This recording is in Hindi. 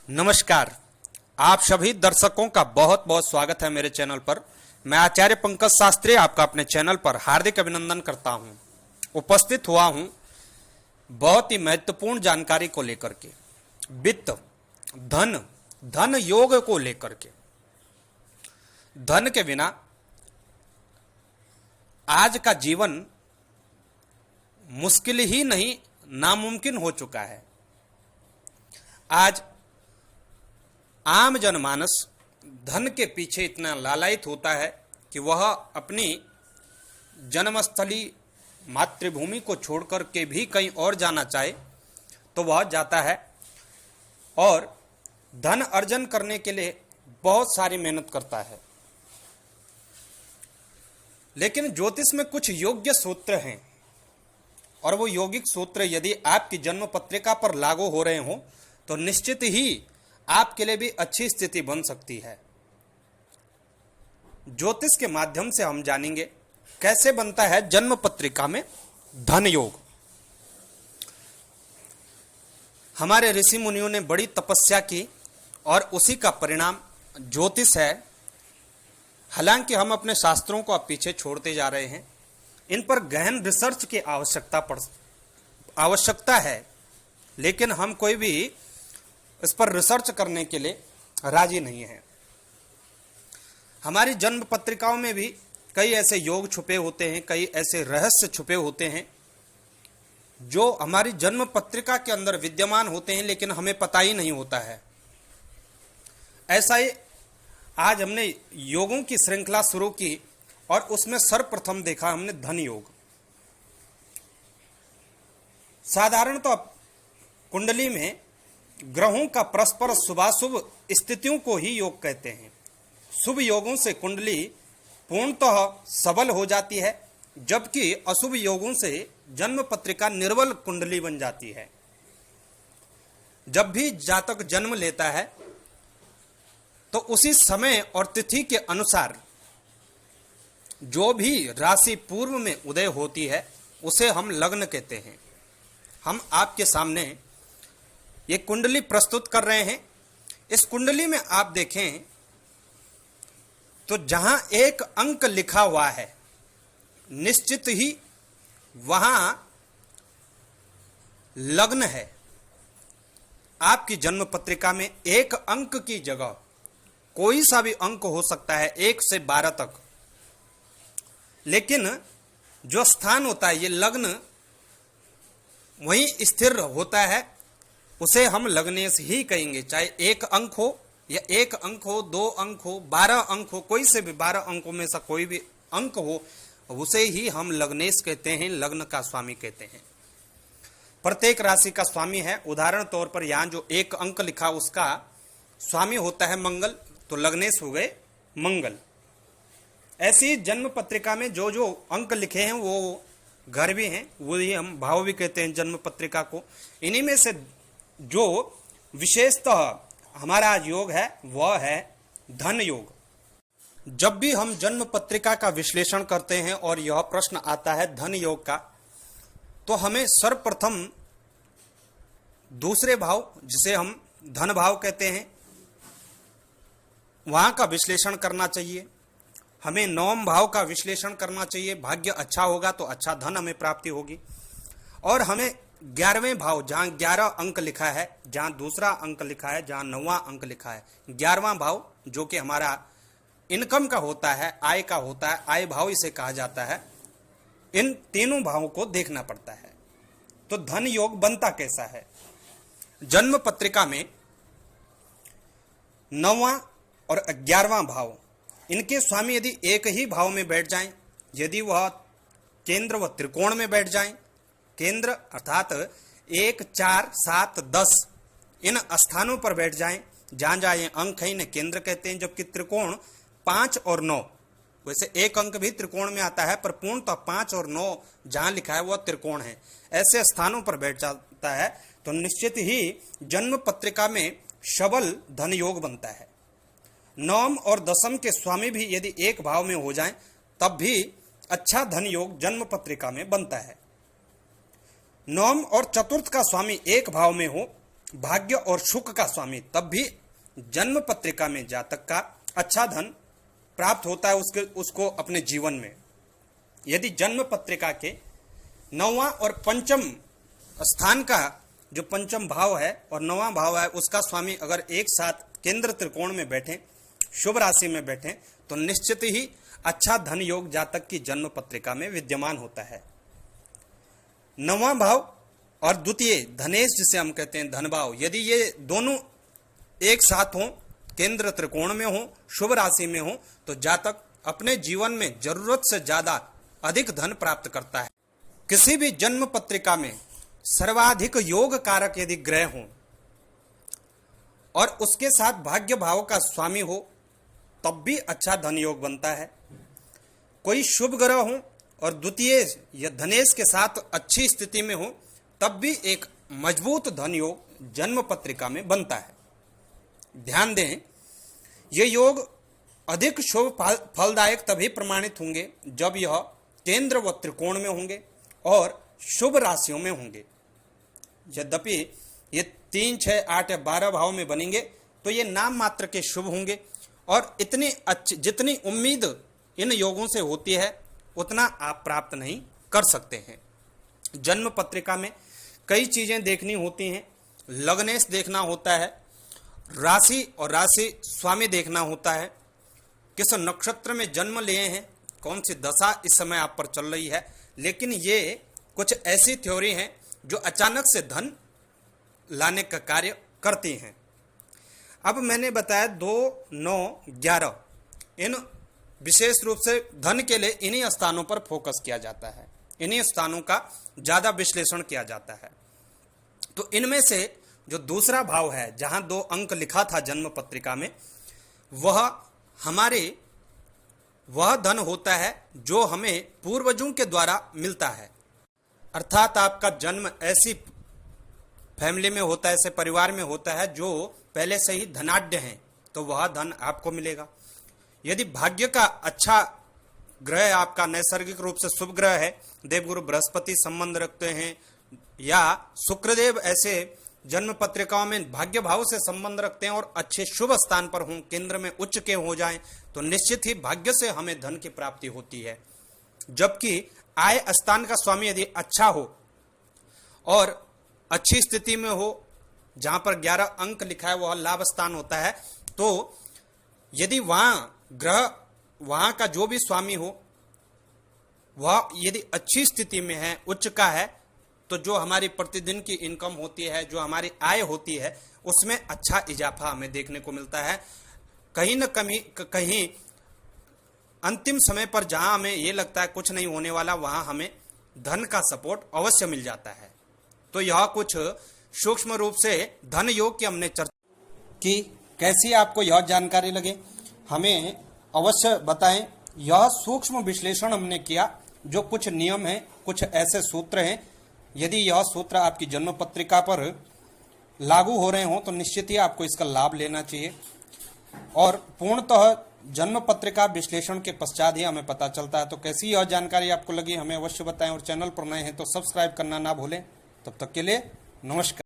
नमस्कार। आप सभी दर्शकों का बहुत बहुत स्वागत है मेरे चैनल पर। मैं आचार्य पंकज शास्त्री आपका अपने चैनल पर हार्दिक अभिनंदन करता हूं। उपस्थित हुआ हूं बहुत ही महत्वपूर्ण जानकारी को लेकर के, वित्त, धन योग को लेकर के। धन के बिना आज का जीवन मुश्किल ही नहीं, नामुमकिन हो चुका है। आज आम जनमानस धन के पीछे इतना लालायित होता है कि वह अपनी जन्मस्थली मातृभूमि को छोड़कर के भी कहीं और जाना चाहे तो वह जाता है और धन अर्जन करने के लिए बहुत सारी मेहनत करता है। लेकिन ज्योतिष में कुछ योग्य सूत्र हैं और वो यौगिक सूत्र यदि आपकी जन्म पत्रिका पर लागू हो रहे हो तो निश्चित ही आपके लिए भी अच्छी स्थिति बन सकती है। ज्योतिष के माध्यम से हम जानेंगे कैसे बनता है जन्म पत्रिका में धन योग। हमारे ऋषि मुनियों ने बड़ी तपस्या की और उसी का परिणाम ज्योतिष है। हालांकि हम अपने शास्त्रों को अब पीछे छोड़ते जा रहे हैं, इन पर गहन रिसर्च की आवश्यकता है, लेकिन हम कोई भी इस पर रिसर्च करने के लिए राजी नहीं है। हमारी जन्म पत्रिकाओं में भी कई ऐसे योग छुपे होते हैं, कई ऐसे रहस्य छुपे होते हैं जो हमारी जन्म पत्रिका के अंदर विद्यमान होते हैं, लेकिन हमें पता ही नहीं होता है। ऐसा ही आज हमने योगों की श्रृंखला शुरू की और उसमें सर्वप्रथम देखा हमने धन योग। साधारणतः कुंडली में ग्रहों का परस्पर शुभाशुभ स्थितियों को ही योग कहते हैं। शुभ योगों से कुंडली पूर्णतः सबल हो जाती है, जबकि अशुभ योगों से जन्म पत्रिका निर्बल कुंडली बन जाती है। जब भी जातक जन्म लेता है तो उसी समय और तिथि के अनुसार जो भी राशि पूर्व में उदय होती है उसे हम लग्न कहते हैं। हम आपके सामने ये कुंडली प्रस्तुत कर रहे हैं। इस कुंडली में आप देखें तो जहां एक अंक लिखा हुआ है, निश्चित ही वहां लग्न है। आपकी जन्म पत्रिका में एक अंक की जगह कोई सा भी अंक हो सकता है, 1 से 12 तक, लेकिन जो स्थान होता है ये लग्न वहीं स्थिर होता है, उसे हम लग्नेश ही कहेंगे। चाहे 1 अंक हो या 1 अंक हो, 2 अंक हो, 12 अंक हो, कोई से भी 12 अंकों में से कोई भी अंक हो, उसे ही हम लग्नेश कहते हैं, लग्न का स्वामी कहते हैं। प्रत्येक राशि का स्वामी है। उदाहरण तौर पर यहां जो 1 अंक लिखा उसका स्वामी होता है मंगल, तो लग्नेश हो गए मंगल। ऐसी जन्म पत्रिका में जो जो अंक लिखे हैं वो घर भी हैं, वही हम भाव भी कहते हैं जन्म पत्रिका को। इन्हीं में से जो विशेषतः हमारा योग है वह है धन योग। जब भी हम जन्म पत्रिका का विश्लेषण करते हैं और यह प्रश्न आता है धन योग का, तो हमें सर्वप्रथम दूसरे भाव, जिसे हम धन भाव कहते हैं, वहां का विश्लेषण करना चाहिए। हमें 9वें भाव का विश्लेषण करना चाहिए। भाग्य अच्छा होगा तो अच्छा धन हमें प्राप्ति होगी। और हमें 11वें भाव, जहां 11 अंक लिखा है, जहां दूसरा अंक लिखा है, जहां 9वां अंक लिखा है, 11वां भाव जो कि हमारा इनकम का होता है, आय का होता है, आय भाव इसे कहा जाता है, इन तीनों भावों को देखना पड़ता है। तो धन योग बनता कैसा है? जन्म पत्रिका में 9वां और 11वां भाव, इनके स्वामी यदि एक ही भाव में बैठ जाएं, यदि वह केंद्र व त्रिकोण में बैठ जाएं, केंद्र अर्थात 1, 4, 7, 10 इन स्थानों पर बैठ जाएं, जहां जहां ये अंक है इन्हें केंद्र कहते हैं, जबकि त्रिकोण 5 और 9, वैसे एक अंक भी त्रिकोण में आता है पर पूर्णतः 5 और 9 जहां लिखा है वह त्रिकोण है, ऐसे स्थानों पर बैठ जाता है तो निश्चित ही जन्म पत्रिका में सबल धन योग बनता है। 9 और 10 के स्वामी भी यदि एक भाव में हो जाएं तब भी अच्छा धन योग जन्म पत्रिका में बनता है। 9 और चतुर्थ का स्वामी एक भाव में हो भाग्य और सुख का स्वामी, तब भी जन्म पत्रिका में जातक का अच्छा धन प्राप्त होता है उसको अपने जीवन में। यदि जन्म पत्रिका के 9वां और पंचम स्थान का जो पंचम भाव है और 9वां भाव है उसका स्वामी अगर एक साथ केंद्र त्रिकोण में बैठे, शुभ राशि में बैठे, तो निश्चित ही अच्छा धन योग जातक की जन्म पत्रिका में विद्यमान होता है। 9वां भाव और द्वितीय धनेश जिसे हम कहते हैं धन भाव, यदि ये दोनों एक साथ हों, केंद्र त्रिकोण में हो, शुभ राशि में हो, तो जातक अपने जीवन में जरूरत से ज्यादा अधिक धन प्राप्त करता है। किसी भी जन्म पत्रिका में सर्वाधिक योग कारक यदि ग्रह हो और उसके साथ भाग्य भाव का स्वामी हो, तब भी अच्छा धन योग बनता है। कोई शुभ ग्रह हो और द्वितीय या धनेश के साथ अच्छी स्थिति में हो, तब भी एक मजबूत धन योग जन्म पत्रिका में बनता है। ध्यान दें, ये योग अधिक शुभ फलदायक तभी प्रमाणित होंगे जब यह केंद्र व त्रिकोण में होंगे और शुभ राशियों में होंगे। यद्यपि ये 3, 6, 8 या 12 भाव में बनेंगे तो ये नाम मात्र के शुभ होंगे और इतनी अच्छी जितनी उम्मीद इन योगों से होती है उतना आप प्राप्त नहीं कर सकते हैं। जन्म पत्रिका में कई चीजें देखनी होती हैं। लग्नेश देखना होता है, राशि और राशि स्वामी देखना होता है, किस नक्षत्र में जन्म लिए हैं, कौन सी दशा इस समय आप पर चल रही है। लेकिन ये कुछ ऐसी थ्योरी हैं जो अचानक से धन लाने का कार्य करती हैं। अब मैंने बताया 2, 9, 11 इन विशेष रूप से धन के लिए इन्हीं स्थानों पर फोकस किया जाता है, इन्हीं स्थानों का ज्यादा विश्लेषण किया जाता है। तो इनमें से जो दूसरा भाव है जहां 2 अंक लिखा था जन्म पत्रिका में, वह धन होता है जो हमें पूर्वजों के द्वारा मिलता है। अर्थात आपका जन्म ऐसी फैमिली में होता है, ऐसे परिवार में होता है जो पहले से ही धनाढ्य हैं, तो वह धन आपको मिलेगा। यदि भाग्य का अच्छा ग्रह आपका नैसर्गिक रूप से शुभ ग्रह है, देवगुरु बृहस्पति संबंध रखते हैं या शुक्रदेव ऐसे जन्म पत्रिकाओं में भाग्य भाव से संबंध रखते हैं और अच्छे शुभ स्थान पर हों, केंद्र में उच्च के हो जाएं, तो निश्चित ही भाग्य से हमें धन की प्राप्ति होती है। जबकि आय स्थान का स्वामी यदि अच्छा हो और अच्छी स्थिति में हो, जहां पर 11 अंक लिखा है वह लाभ स्थान होता है, तो यदि वहां का जो भी स्वामी हो वह यदि अच्छी स्थिति में है, उच्च का है, तो जो हमारी प्रतिदिन की इनकम होती है, जो हमारी आय होती है, उसमें अच्छा इजाफा हमें देखने को मिलता है। कहीं न कहीं अंतिम समय पर जहां हमें ये लगता है कुछ नहीं होने वाला, वहां हमें धन का सपोर्ट अवश्य मिल जाता है। तो यह कुछ सूक्ष्म रूप से धन योग की हमने चर्चा की। कैसी आपको यह जानकारी लगे हमें अवश्य बताएं। यह सूक्ष्म विश्लेषण हमने किया, जो कुछ नियम हैं, कुछ ऐसे सूत्र हैं, यदि यह सूत्र आपकी जन्म पत्रिका पर लागू हो रहे हों तो निश्चित ही आपको इसका लाभ लेना चाहिए। और पूर्णतः जन्म पत्रिका विश्लेषण के पश्चात ही हमें पता चलता है। तो कैसी यह जानकारी आपको लगी हमें अवश्य बताएं और चैनल पर नए हैं तो सब्सक्राइब करना ना भूलें। तब तक के लिए नमस्कार।